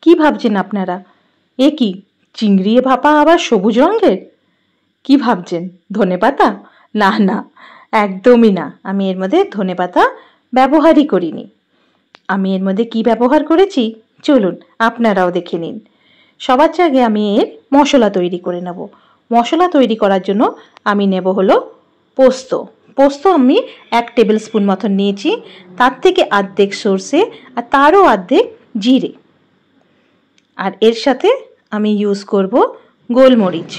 কি ভাবছেন আপনারা? এ কি, চিংড়ি ভাপা আবার সবুজ রঙের? কি ভাবছেন, ধনেপাতা? না না, একদমই না। আমি এর মধ্যে ধনেপাতা ব্যবহারই করিনি। আমি এর মধ্যে কি ব্যবহার করেছি চলুন আপনারাও দেখে নিন। সবার আগে আমি এর মশলা তৈরি করে নেব। মশলা তৈরি করার জন্য আমি নেব হলো পোস্ত। পোস্ত আমি 1 টেবিল স্পুন মতন নিয়েছি। তার থেকে অর্ধেক সর্ষে আর তারও অর্ধেক জিরে। আর এর সাথে আমি ইউজ করব গোলমরিচ।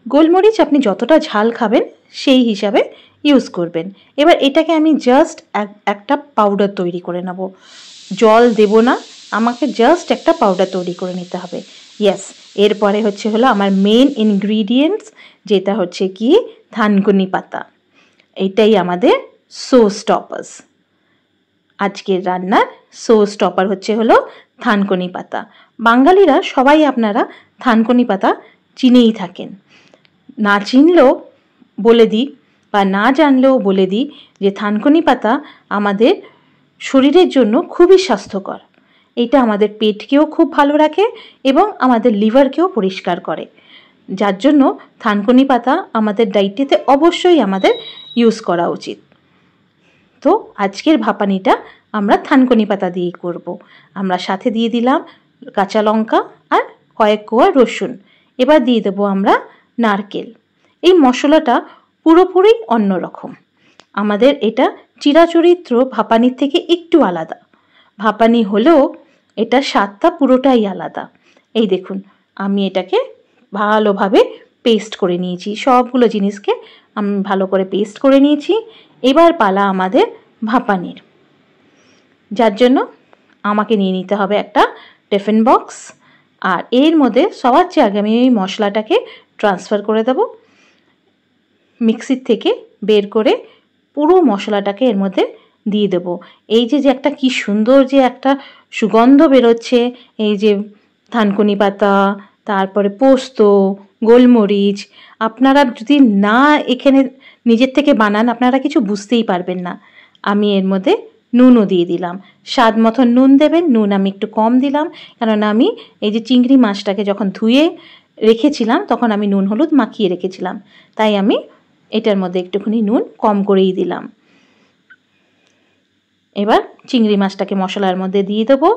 গোলমরিচ আপনি যতটা ঝাল খাবেন সেই হিসাবে ইউজ করবেন। এবার এটাকে আমি জাস্ট একটা পাউডার তৈরি করে নেব। জল দেব না, আমাকে জাস্ট একটা পাউডার তৈরি করে নিতে হবে। ইয়েস, এরপরে হলো আমার মেন ইনগ্রিডিয়েন্টস, যেটা হচ্ছে কি থানকুনি পাতা। এটাই আমাদের শো স্টপার্স। আজকের রান্নার শো স্টপার হলো থানকুনি পাতা। বাঙালিরা সবাই আপনারা থানকুনি পাতা চিনেই থাকেন। না চিনলেও বলে দিই বা না জানলেও বলে দিই যে থানকুনি পাতা আমাদের শরীরের জন্য খুবই স্বাস্থ্যকর। এটা আমাদের পেটকেও খুব ভালো রাখে এবং আমাদের লিভারকেও পরিষ্কার করে, যার জন্য থানকুনি পাতা আমাদের ডায়েটেতে অবশ্যই আমাদের ইউজ করা উচিত। তো আজকের ভাপানিটা আমরা থানকুনি পাতা দিয়েই করব। আমরা সাথে দিয়ে দিলাম কাঁচা লঙ্কা আর কয়েক কোয়া রসুন। এবার দিয়ে দেবো আমরা নারকেল। এই মশলাটা পুরোপুরি অন্যরকম। আমাদের এটা চিরাচরিত্র ভাপানির থেকে একটু আলাদা। ভাপানি হলেও এটা স্বাদটা পুরোটাই আলাদা। এই দেখুন, আমি এটাকে ভালোভাবে পেস্ট করে নিয়েছি। সবগুলো জিনিসকে আমি ভালো করে পেস্ট করে নিয়েছি। এবার পালা আমাদের ভাপানির, যার জন্য আমাকে নিয়ে নিতে হবে একটা টিফিন বক্স। আর এর মধ্যে সবার চেয়ে আগে আমি এই মশলাটাকে ট্রান্সফার করে দেব। মিক্সির থেকে বের করে পুরো মশলাটাকে এর মধ্যে দিয়ে দেব। এই যে একটা কি সুন্দর যে একটা সুগন্ধ বেরোচ্ছে, এই যে থানকুনি পাতা, তারপরে পোস্ত, গোলমরিচ, আপনারা যদি না এখানে নিজের থেকে বানান আপনারা কিছু বুঝতেই পারবেন না। আমি এর মধ্যে নুনও দিয়ে দিলাম। স্বাদ মতন নুন দেবেন। নুন আমি একটু কম দিলাম, কেননা আমি এই যে চিংড়ি মাছটাকে যখন ধুয়ে রেখেছিলাম তখন আমি নুন হলুদ মাখিয়ে রেখেছিলাম, তাই আমি এটার মধ্যে একটুখানি নুন কম করেই দিলাম। এবার চিংড়ি মাছটাকে মশলার মধ্যে দিয়ে দেবো।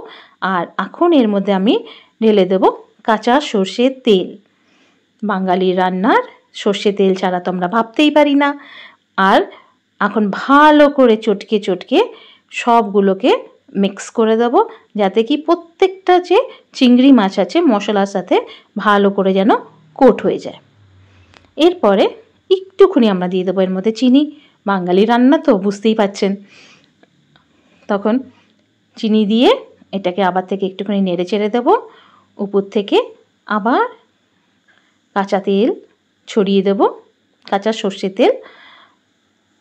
আর এখন এর মধ্যে আমি ঢেলে দেবো কাঁচা সর্ষের তেল। বাঙালি রান্নার সর্ষে তেল ছাড়া তো আমরা ভাবতেই পারি না। আর এখন ভালো করে চটকে চটকে সবগুলোকে মিক্স করে দেবো, যাতে কি প্রত্যেকটা যে চিংড়ি মাছ আছে মশলার সাথে ভালো করে যেন কোট হয়ে যায়। এরপরে একটুখানি আমরা দিয়ে দেবো এর মধ্যে চিনি। বাঙালি রান্না তো বুঝতেই পাচ্ছেন। তখন চিনি দিয়ে এটাকে আবার থেকে একটুখানি নেড়ে চেড়ে দেবো। উপর থেকে আবার কাঁচা তেল ছড়িয়ে দেবো, কাঁচা সর্ষে তেল।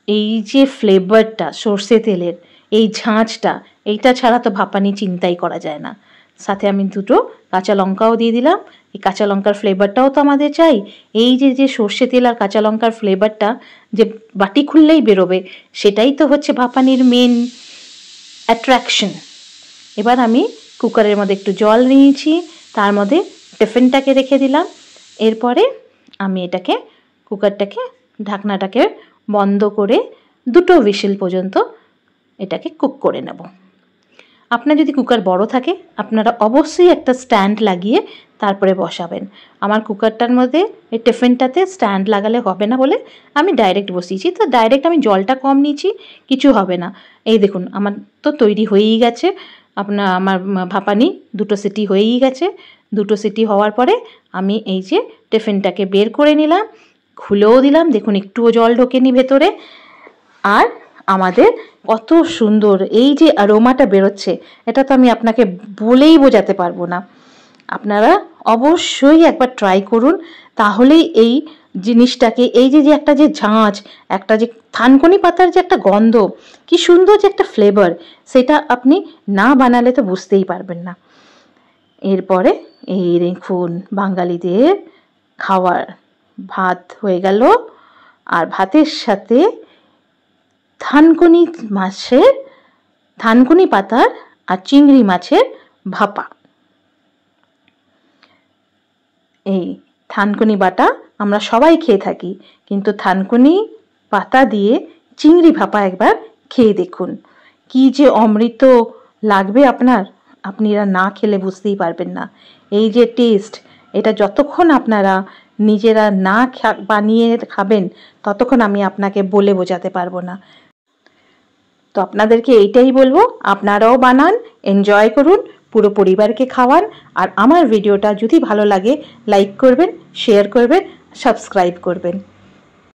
এই যে ফ্লেভারটা সর্ষে তেলের, এই ঝাঁঝটা, এইটা ছাড়া তো ভাপানি চিন্তাই করা যায় না। সাথে আমি দুটো কাঁচা লঙ্কাও দিয়ে দিলাম। এই কাঁচা লঙ্কার ফ্লেভারটাও তো আমাদের চাই। এই যে সর্ষে তেল আর কাঁচা লঙ্কার ফ্লেভারটা যে বাটি খুললেই বেরোবে, সেটাই তো হচ্ছে ভাপানির মেন অ্যাট্রাকশন। এবার আমি কুকারের মধ্যে একটু জল নিয়েছি, তার মধ্যে টিফিনটাকে রেখে দিলাম। এরপরে আমি এটাকে কুকারটাকে ঢাকনাটাকে বন্ধ করে 2 হুইসেল পর্যন্ত এটাকে কুক করে নেব। আপনার যদি কুকার বড় থাকে আপনারা অবশ্যই একটা স্ট্যান্ড লাগিয়ে তারপরে বসাবেন। আমার কুকারটার মধ্যে এই টিফিনটাতে স্ট্যান্ড লাগালে হবে না বলে আমি ডাইরেক্ট বসিয়েছি। তো ডাইরেক্ট আমি জলটা কম নিয়েছি, কিছু হবে না। এই দেখুন আমার তো তৈরি হয়েই গেছে। আমার ভাপানি 2 সিটি হয়েই গেছে। 2 সিটি হওয়ার পরে আমি এই যে টিফিনটাকে বের করে নিলাম, খুলেও দিলাম। দেখুন একটুও জল ঢোকেনি ভেতরে। আর আমাদের কত সুন্দর এই যে অ্যারোমাটা বেরোচ্ছে, এটা তো আমি আপনাকে বলেই বোঝাতে পারবো না। আপনারা অবশ্যই একবার ট্রাই করুন, তাহলেই এই জিনিসটাকে, এই যে একটা যে ঝাঁঝ, একটা যে থানকুনি পাতার যে একটা গন্ধ, কি সুন্দর যে একটা ফ্লেভার, সেটা আপনি না বানালে তো বুঝতেই পারবেন না। এরপরে এই দেখুন বাঙালিদের খাওয়ার ভাত হয়ে গেল। আর ভাতের সাথে থানকুনি পাতার আর চিংড়ি মাছের ভাপা। এই থানকুনি বাটা আমরা সবাই খেয়ে থাকি, কিন্তু থানকুনি পাতা দিয়ে চিংড়ি ভাপা একবার খেয়ে দেখুন, কি যে অমৃত লাগবে আপনার, আপনারা না খেলে বুঝতেই পারবেন না। এই যে টেস্ট, এটা যতক্ষণ আপনারা নিজেরা না বানিয়ে খাবেন ততক্ষণ আমি আপনাকে বলে বোঝাতে পারবো না। তো আপনাদেরকে এইটাই বলবো, আপনারাও বানান, এনজয় করুন, পুরো পরিবারকে খাওয়ান। আর আমার ভিডিওটা যদি ভালো লাগে লাইক করবেন, শেয়ার করবেন, সাবস্ক্রাইব করবেন।